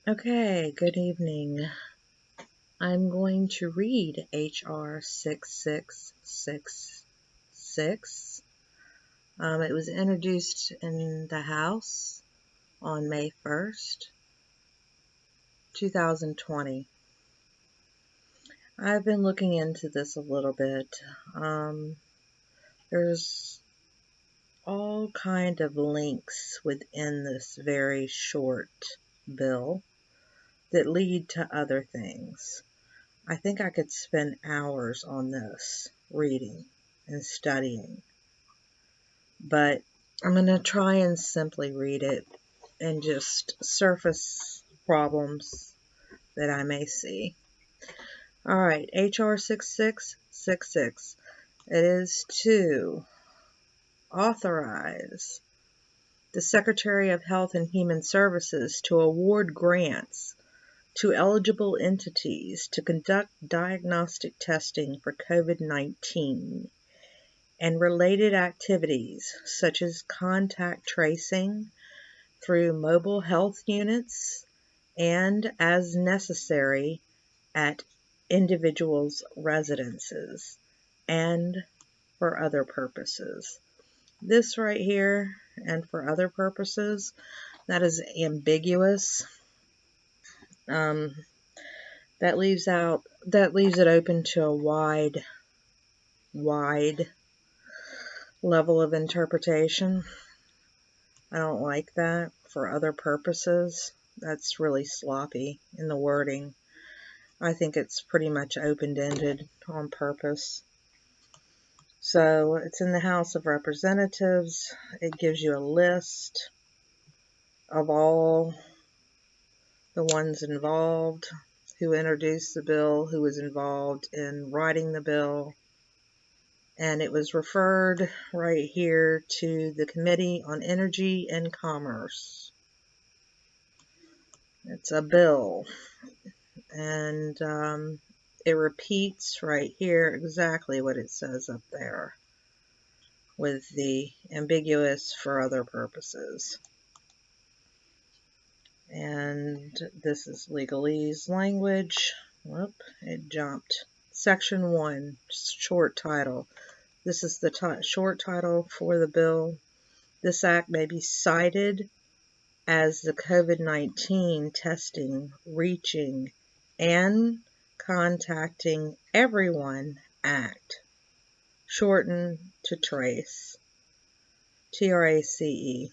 Okay, good evening. I'm going to read HR-6666. It was introduced in the House on May 1st, 2020. I've been looking into this a little bit. There's all kind of links within this very short bill that lead to other things. I think I could spend hours on this reading and studying, but I'm going to try and simply read it and just surface problems that I may see. All right, HR 6666. It is to authorize the Secretary of Health and Human Services to award grants to eligible entities to conduct diagnostic testing for COVID-19 and related activities such as contact tracing through mobile health units and, as necessary, at individuals' residences and for other purposes. This right here, and for other purposes, that is ambiguous. That leaves it open to a wide level of interpretation. I don't like that. For other purposes, that's really sloppy in the wording. I think it's pretty much open-ended on purpose. So it's in the House of Representatives. It gives you a list of all the ones involved, who introduced the bill, who was involved in writing the bill, and it was referred right here to the Committee on Energy and Commerce. It's a bill, and it repeats right here exactly what it says up there with the ambiguous for other purposes. And this is legalese language. Whoop, it jumped. Section 1, short title. This is the short title for the bill. This act may be cited as the COVID-19 testing, reaching, and contacting everyone Act, shortened to TRACE, TRACE.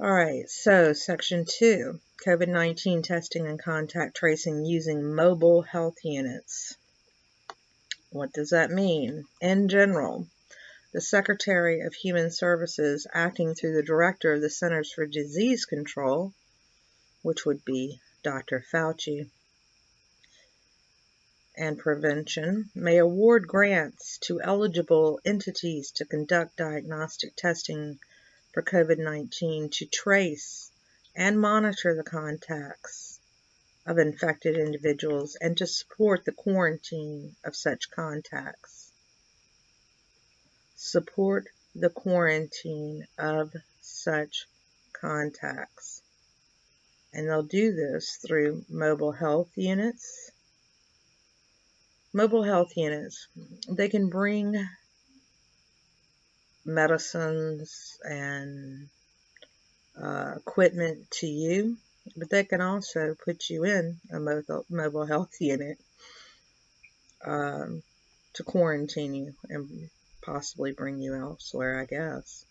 Alright, so Section 2, COVID-19 testing and contact tracing using mobile health units. What does that mean? In general, the Secretary of Human Services, acting through the Director of the Centers for Disease Control, which would be Dr. Fauci, and Prevention, may award grants to eligible entities to conduct diagnostic testing for COVID-19 to trace and monitor the contacts of infected individuals and to support the quarantine of such contacts. Support the quarantine of such contacts. And they'll do this through mobile health units. Mobile health units, they can bring medicines and equipment to you, but they can also put you in a mobile health unit to quarantine you and possibly bring you elsewhere, I guess.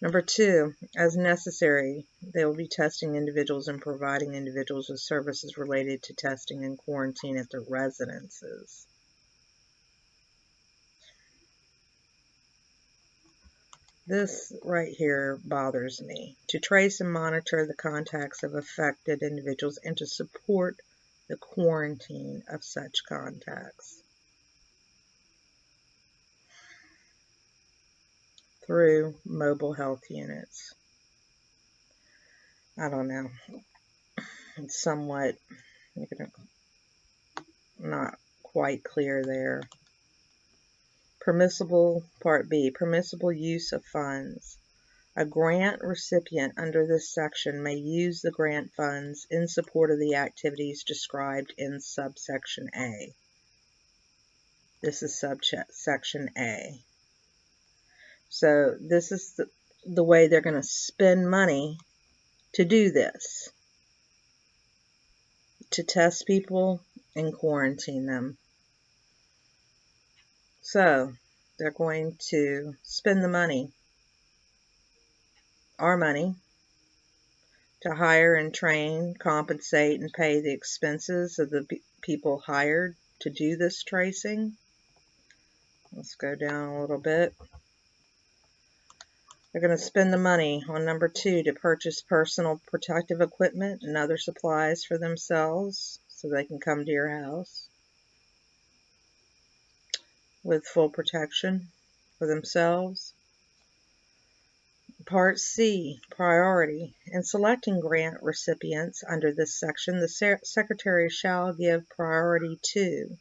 Number 2, as necessary, they will be testing individuals and providing individuals with services related to testing and quarantine at their residences. This right here bothers me. To trace and monitor the contacts of affected individuals and to support the quarantine of such contacts through mobile health units. I don't know. It's somewhat not quite clear there. Permissible, Part B, permissible use of funds. A grant recipient under this section may use the grant funds in support of the activities described in subsection A. This is subsection A. So this is the way they're going to spend money to do this, to test people and quarantine them. So they're going to spend the money, our money, to hire and train, compensate, and pay the expenses of the people hired to do this tracing. Let's go down a little bit. They're going to spend the money on number 2 to purchase personal protective equipment and other supplies for themselves so they can come to your house with full protection for themselves. Part C, priority. In selecting grant recipients under this section, the Secretary shall give priority to.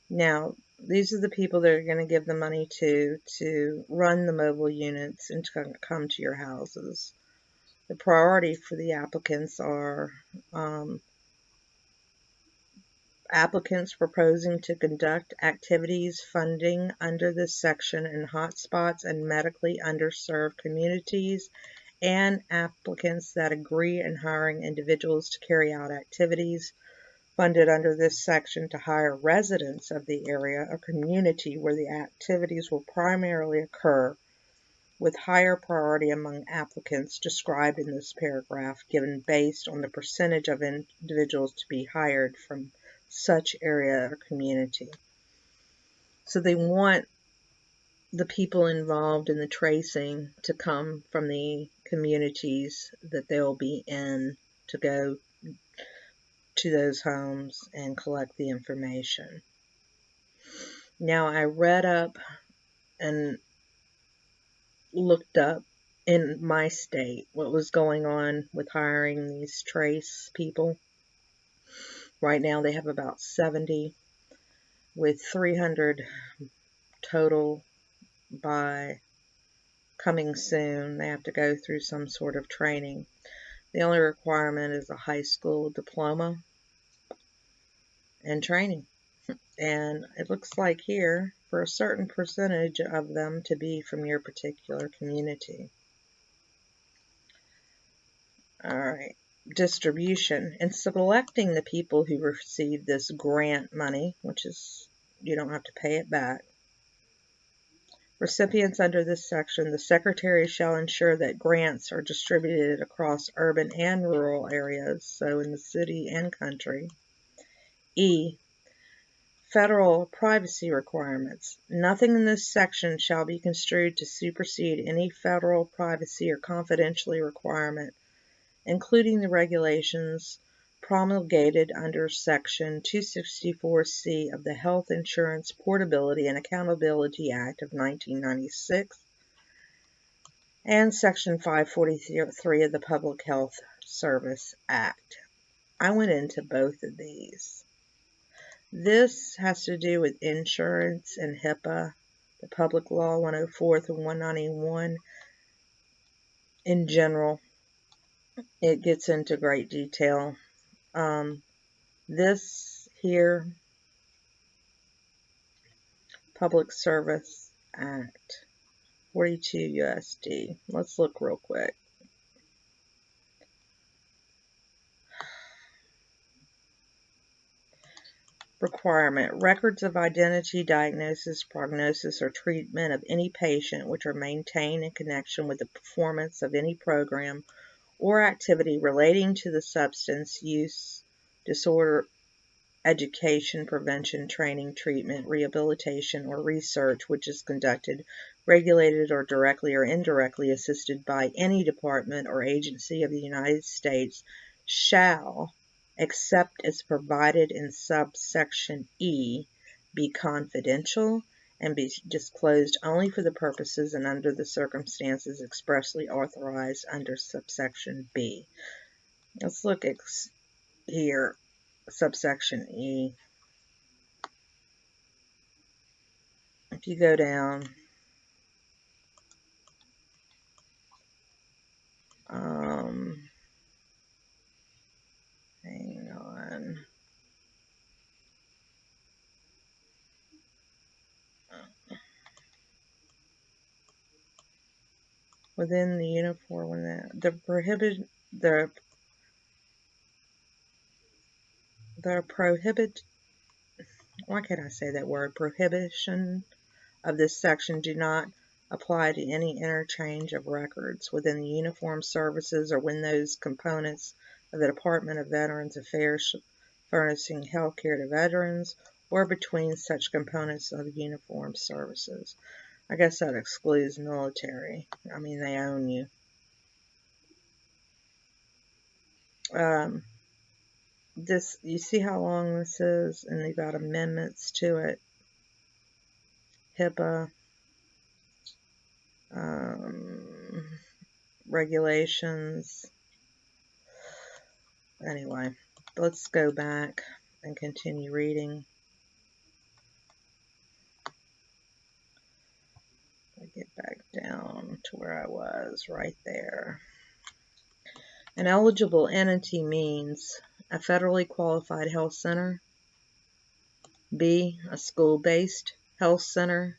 Now, these are the people that are going to give the money to run the mobile units and to come to your houses. The priority for the applicants are applicants proposing to conduct activities funding under this section in hotspots and medically underserved communities, and applicants that agree in hiring individuals to carry out activities funded under this section to hire residents of the area or community where the activities will primarily occur, with higher priority among applicants described in this paragraph, given based on the percentage of individuals to be hired from such area or community. So they want the people involved in the tracing to come from the communities that they'll be in to go to those homes and collect the information. Now, I read up and looked up in my state what was going on with hiring these trace people. Right now they have about 70, with 300 total by coming soon. They have to go through some sort of training. The only requirement is a high school diploma and training. And it looks like here, for a certain percentage of them to be from your particular community. Alright, distribution. In selecting the people who receive this grant money, which is, you don't have to pay it back, recipients under this section, the Secretary shall ensure that grants are distributed across urban and rural areas, so in the city and country. E, federal privacy requirements. Nothing in this section shall be construed to supersede any federal privacy or confidentiality requirement, including the regulations promulgated under Section 264C of the Health Insurance Portability and Accountability Act of 1996 and Section 543 of the Public Health Service Act. I went into both of these. This has to do with insurance and HIPAA, the Public Law 104 through 191 in general. It gets into great detail. This here, Public Service Act, 42 USD. Let's look real quick. Requirement. Records of identity, diagnosis, prognosis, or treatment of any patient which are maintained in connection with the performance of any program or activity relating to the substance use disorder, education, prevention, training, treatment, rehabilitation, or research which is conducted, regulated, or directly or indirectly assisted by any department or agency of the United States shall, except as provided in subsection E, be confidential and be disclosed only for the purposes and under the circumstances expressly authorized under subsection B. Let's look at here, subsection E. If you go down, within the uniform, the prohibit, why can't I say that word? Prohibition of this section do not apply to any interchange of records within the uniformed services or when those components of the Department of Veterans Affairs furnishing health care to veterans or between such components of the uniformed services. I guess that excludes military. I mean, they own you. This, you see how long this is, and they've got amendments to it. HIPAA, regulations. Anyway, let's go back and continue reading. I get back down to where I was, right there. An eligible entity means a federally qualified health center, B, a school-based health center,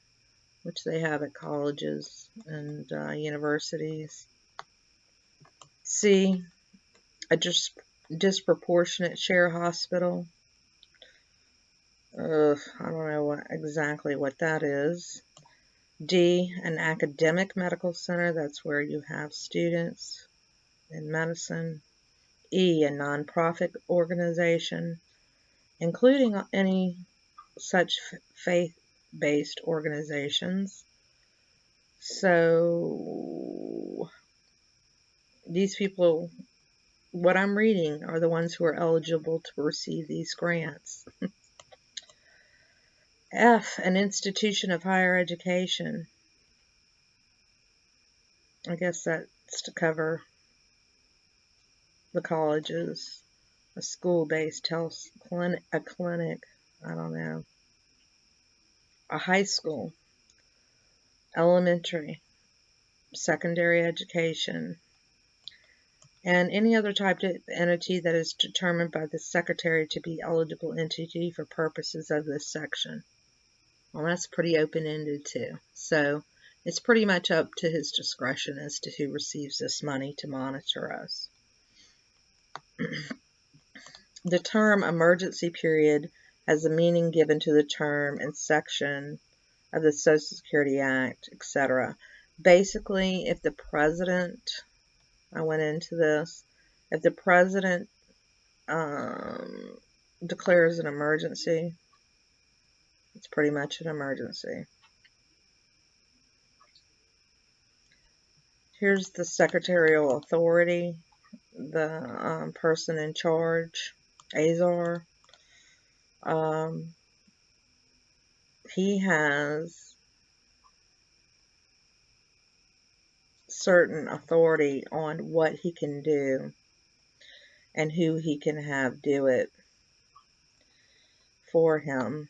which they have at colleges and universities, C, a disproportionate share hospital. I don't know exactly what that is. D, an academic medical center. That's where you have students in medicine. E, a nonprofit organization, including any such faith-based organizations. So these people, what I'm reading, are the ones who are eligible to receive these grants. F, an institution of higher education. I guess that's to cover the colleges. A school-based health clinic, a clinic, I don't know. A high school, elementary, secondary education, and any other type of entity that is determined by the Secretary to be eligible entity for purposes of this section. Well, that's pretty open-ended too. So it's pretty much up to his discretion as to who receives this money to monitor us. The term emergency period has a meaning given to the term and section of the Social Security Act, etc. Basically, if the president, I went into this, if the president declares an emergency, it's pretty much an emergency. Here's the secretarial authority, the person in charge, Azar. He has certain authority on what he can do and who he can have do it for him.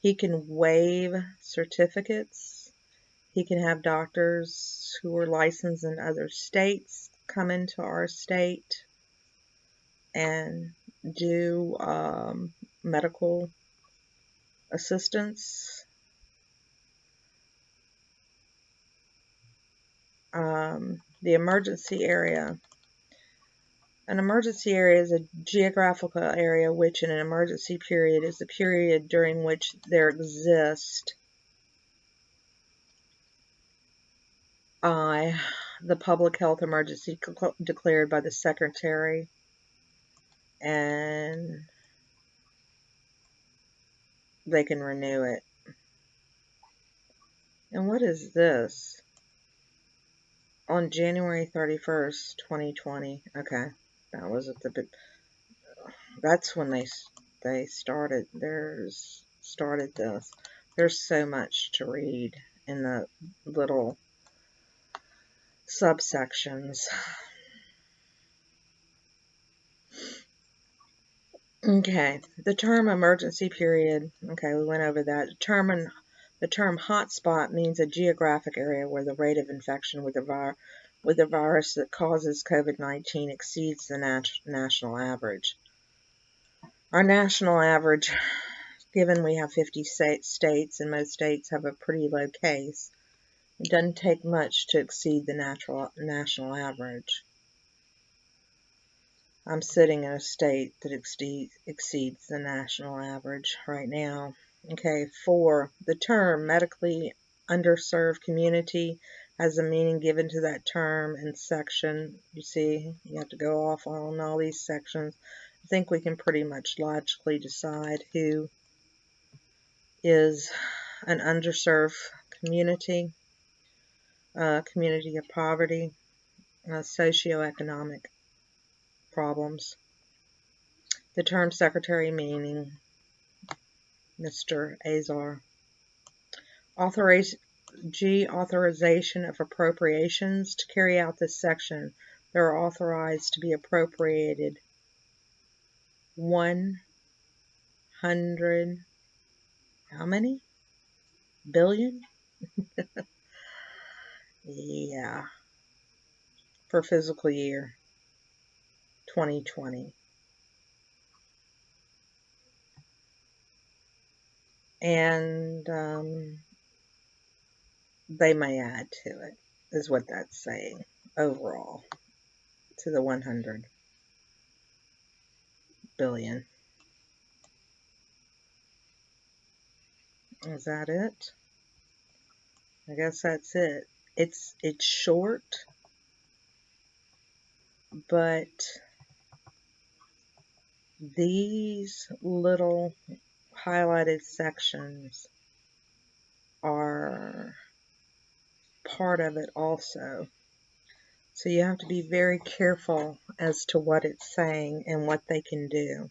He can waive certificates. He can have doctors who are licensed in other states come into our state and do medical assistance. The emergency area. An emergency area is a geographical area which in an emergency period is the period during which there exists the public health emergency declared by the Secretary, and they can renew it. And what is this? On January 31st, 2020. Okay, that was at the that's when they started this. There's so much to read in the little subsections. Okay, the term emergency period. Okay, we went over that. The term hotspot means a geographic area where the rate of infection with the virus that causes COVID-19 exceeds the national average. Our national average, given we have 50 states and most states have a pretty low case, It doesn't take much to exceed the national average. I'm sitting in a state that exceeds the national average right now. Okay, 4. The term medically underserved community has a meaning given to that term in section. You see, you have to go off on all these sections. I think we can pretty much logically decide who is an underserved community, community of poverty, socioeconomic problems. The term secretary meaning Mr. Azar. Authorization of appropriations. To carry out this section, they are authorized to be appropriated 100, how many? Billion? Yeah, for fiscal year 2020. And they may add to it, is what that's saying, overall, to the 100 billion. Is that it? I guess that's it. It's short, but these little highlighted sections are part of it also. So you have to be very careful as to what it's saying and what they can do.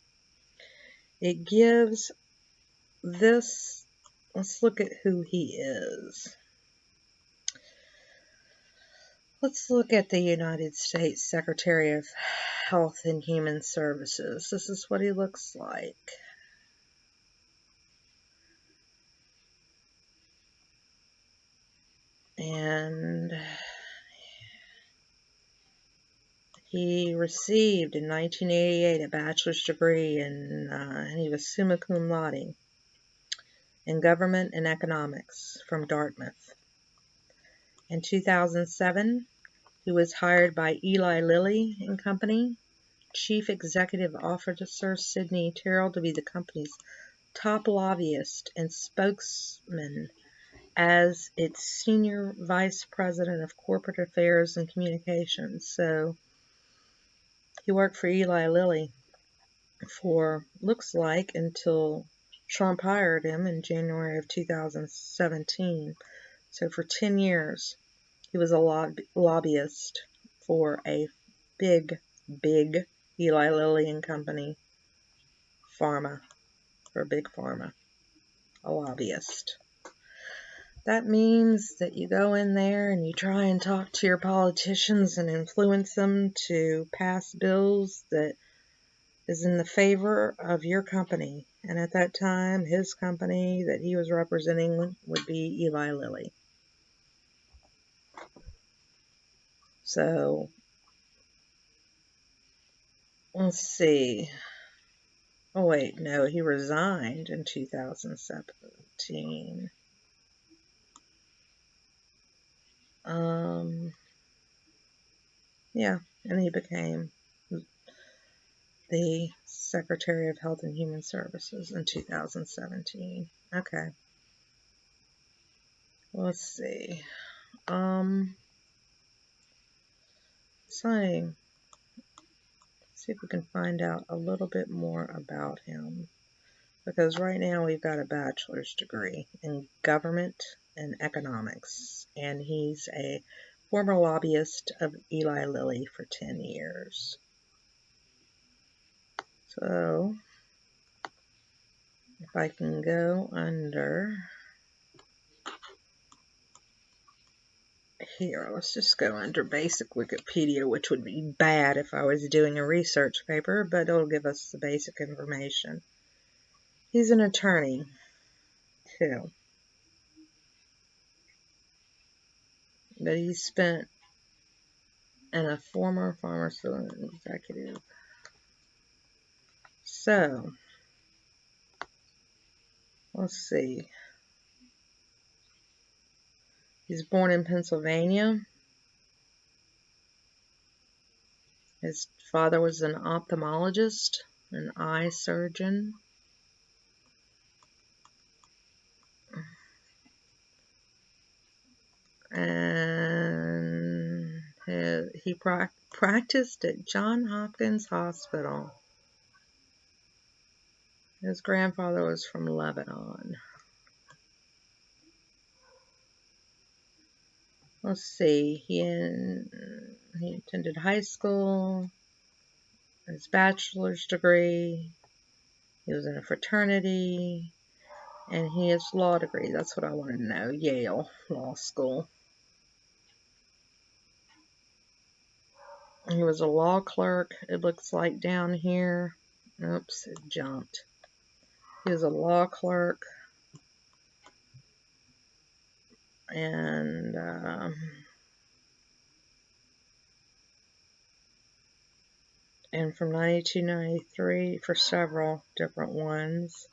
It gives this, let's look at who he is. Let's look at the United States Secretary of Health and Human Services. This is what he looks like. And he received in 1988 a bachelor's degree and he was summa cum laude in government and economics from Dartmouth. In 2007, he was hired by Eli Lilly and Company, Chief Executive Officer Sidney Terrell, to be the company's top lobbyist and spokesman as its Senior Vice President of Corporate Affairs and Communications. So he worked for Eli Lilly for, looks like, until Trump hired him in January of 2017. So for 10 years, he was a lobbyist for a big Eli Lilly and Company pharma, for Big Pharma, a lobbyist. That means that you go in there and you try and talk to your politicians and influence them to pass bills that is in the favor of your company. And at that time, his company that he was representing would be Eli Lilly. So, let's see. Oh, wait, no, he resigned in 2017. Yeah, and he became the Secretary of Health and Human Services in 2017. Okay. Let's see. Signing. See if we can find out a little bit more about him. Because right now we've got a bachelor's degree in government and economics. And he's a former lobbyist of Eli Lilly for 10 years. So, if I can go under here, let's just go under basic Wikipedia, which would be bad if I was doing a research paper, but it'll give us the basic information. He's an attorney, too. But he spent in a former pharmaceutical executive. So, let's see. He's born in Pennsylvania. His father was an ophthalmologist, an eye surgeon. And he practiced at Johns Hopkins Hospital. His grandfather was from Lebanon. Let's see, he attended high school, his bachelor's degree, he was in a fraternity, and he has law degree. That's what I wanted to know. Yale Law School. He was a law clerk, it looks like down here. Oops, it jumped. He was a law clerk, and from 92 to 93 for several different ones.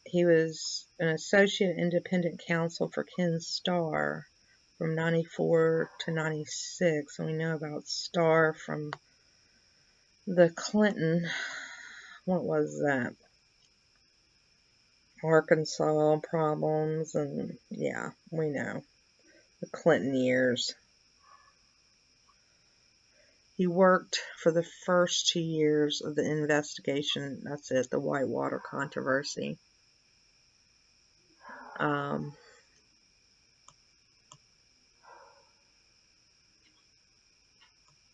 He was an associate independent counsel for Ken Starr from 94 to 96. And we know about Starr from the Clinton, what was that? Arkansas problems, and yeah, we know. The Clinton years. He worked for the first 2 years of the investigation, that's it, the Whitewater controversy.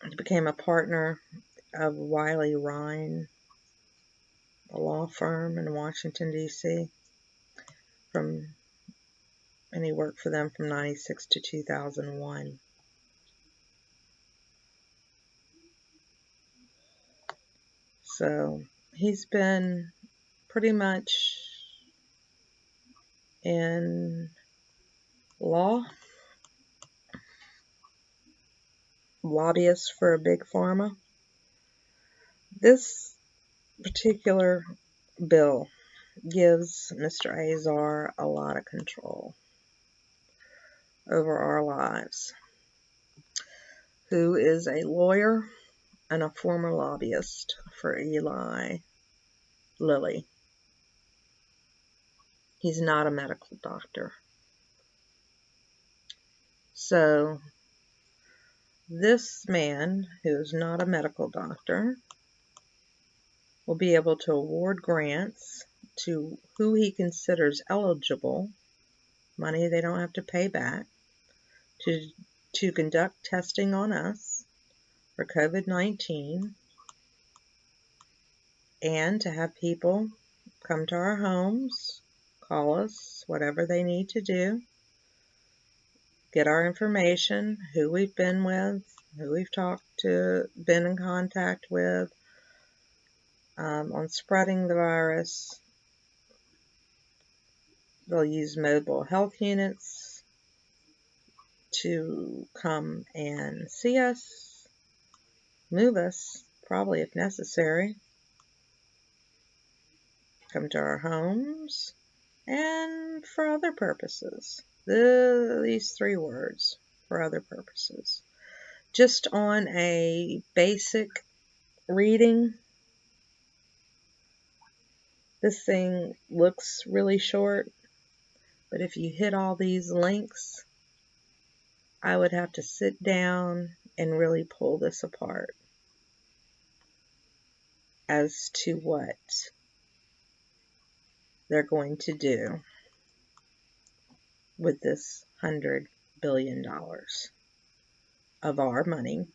He became a partner of Wiley Ryan, a law firm in Washington, D.C. And he worked for them from 96 to 2001. So he's been pretty much in law, lobbyist for a big pharma. This particular bill gives Mr. Azar a lot of control over our lives, who is a lawyer and a former lobbyist for Eli Lilly. He's not a medical doctor. So this man, who is not a medical doctor, will be able to award grants to who he considers eligible, money they don't have to pay back, to conduct testing on us for COVID-19, and to have people come to our homes, call us, whatever they need to do, get our information, who we've been with, who we've talked to, been in contact with, on spreading the virus. They'll use mobile health units to come and see us, move us, probably if necessary, come to our homes, and for other purposes. These 3 words, for other purposes. Just on a basic reading, this thing looks really short, but if you hit all these links, I would have to sit down and really pull this apart as to what they're going to do with this $100 billion of our money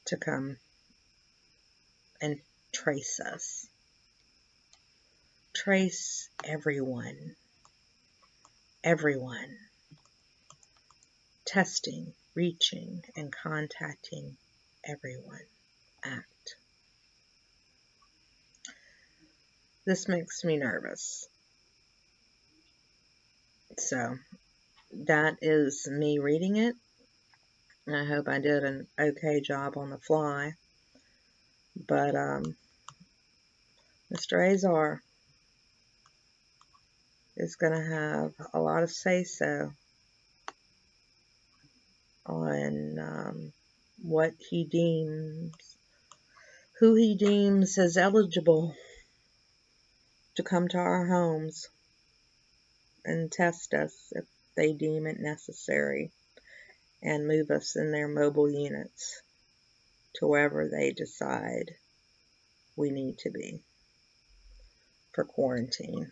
to come and trace us. Trace everyone. Everyone. Testing, reaching, and contacting everyone. Act. This makes me nervous. So, that is me reading it. I hope I did an okay job on the fly. But, Mr. Azar, is going to have a lot of say-so on what he deems, who he deems as eligible to come to our homes and test us if they deem it necessary, and move us in their mobile units to wherever they decide we need to be for quarantine.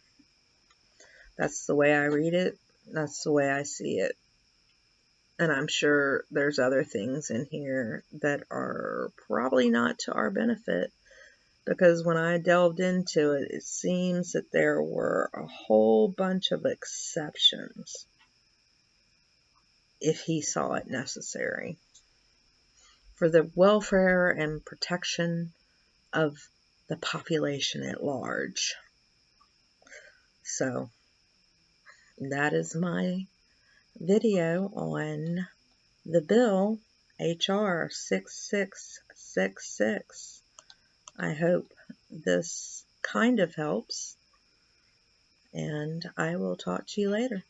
That's the way I read it. That's the way I see it. And I'm sure there's other things in here that are probably not to our benefit, because when I delved into it, it seems that there were a whole bunch of exceptions if he saw it necessary for the welfare and protection of the population at large. So that is my video on the bill HR-6666. I hope this kind of helps, and I will talk to you later.